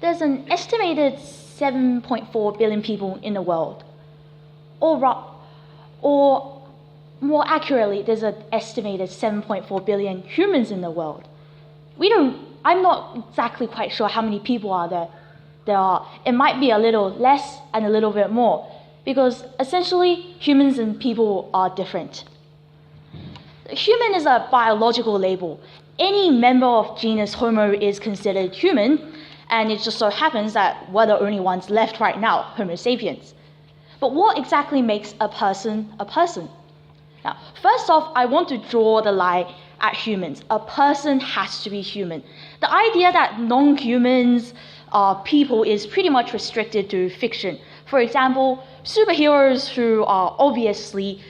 there's an estimated 7.4 billion people in the world. Or more accurately, there's an estimated 7.4 billion humans in the world. I'm not exactly quite sure how many people there are. It might be a little less and a little bit more, because essentially humans and people are different. Human is a biological label. Any member of genus Homo is considered human, and it just so happens that we're the only ones left right now, Homo sapiens. But what exactly makes a person a person? Now, first off, I want to draw the line at humans. A person has to be human. The idea that non-humans are people is pretty much restricted to fiction. For example, superheroes who are obviously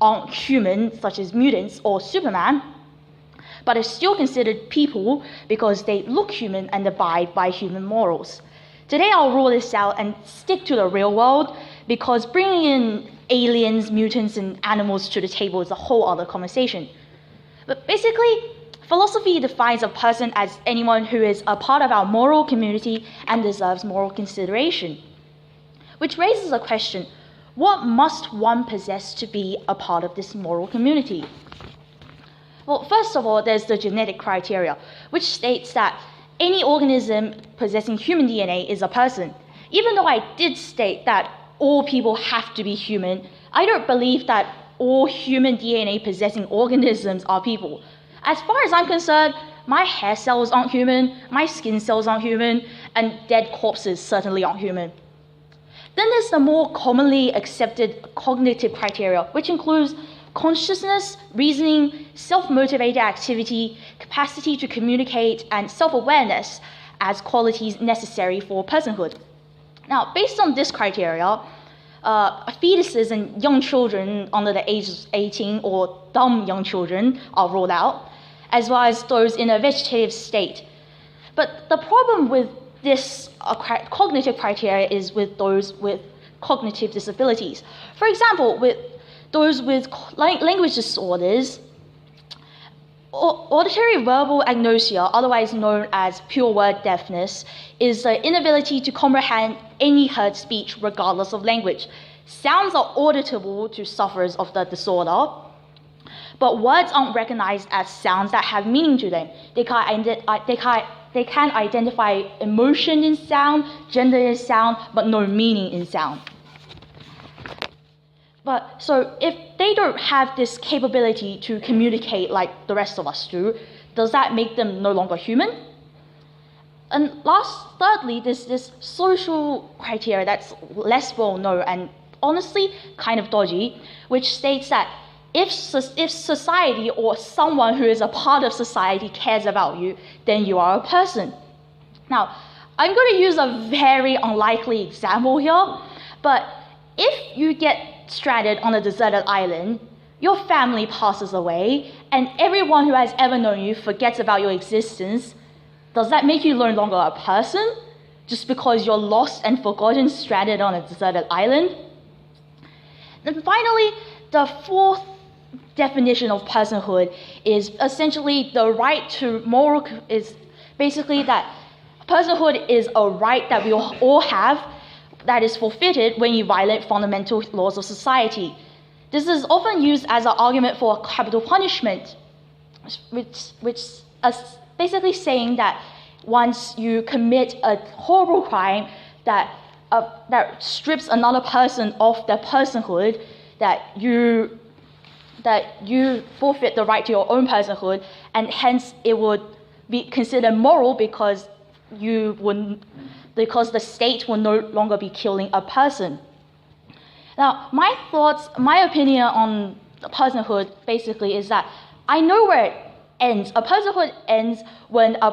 aren't human, such as mutants or Superman, but are still considered people because they look human and abide by human morals. Today I'll rule this out and stick to the real world, because bringing in aliens, mutants, and animals to the table is a whole other conversation. But basically, philosophy defines a person as anyone who is a part of our moral community and deserves moral consideration. Which raises a question: what must one possess to be a part of this moral community? Well, first of all, there's the genetic criteria, which states that any organism possessing human DNA is a person. Even though I did state that all people have to be human, I don't believe that all human DNA possessing organisms are people. As far as I'm concerned, my hair cells aren't human, my skin cells aren't human, and dead corpses certainly aren't human. Then there's the more commonly accepted cognitive criteria, which includes consciousness, reasoning, self-motivated activity, capacity to communicate, and self-awareness as qualities necessary for personhood. Now, based on this criteria, fetuses and young children under the age of 18, or dumb young children, are ruled out, as well as those in a vegetative state. But the problem with this cognitive criteria is with those with cognitive disabilities. For example, with those with language disorders, auditory verbal agnosia, otherwise known as pure word deafness, is the inability to comprehend any heard speech regardless of language. Sounds are auditable to sufferers of the disorder, but words aren't recognized as sounds that have meaning to them. They can identify emotion in sound, gender in sound, but no meaning in sound. So if they don't have this capability to communicate like the rest of us do, does that make them no longer human? And thirdly, there's this social criteria that's less well known and honestly kind of dodgy, which states that if society or someone who is a part of society cares about you, then you are a person. Now, I'm going to use a very unlikely example here, but if you get stranded on a deserted island, your family passes away, and everyone who has ever known you forgets about your existence, does that make you no longer a person just because you're lost and forgotten, stranded on a deserted island? And finally, the fourth definition of personhood is essentially the right to moral, is basically that personhood is a right that we all have that is forfeited when you violate fundamental laws of society. This is often used as an argument for capital punishment, which is basically saying that once you commit a horrible crime that strips another person of their personhood, that you forfeit the right to your own personhood, and hence it would be considered moral because the state will no longer be killing a person. Now, my opinion on personhood basically is that I know where it ends. A personhood ends when a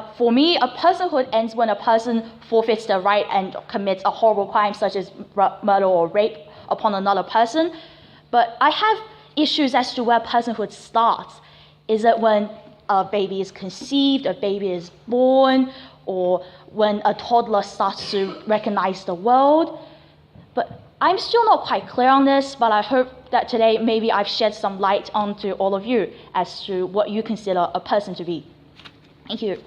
person forfeits the right and commits a horrible crime such as murder or rape upon another person. But I have issues as to where personhood starts. Is it when a baby is conceived, a baby is born, or when a toddler starts to recognize the world? But I'm still not quite clear on this, but I hope that today maybe I've shed some light onto all of you as to what you consider a person to be. Thank you.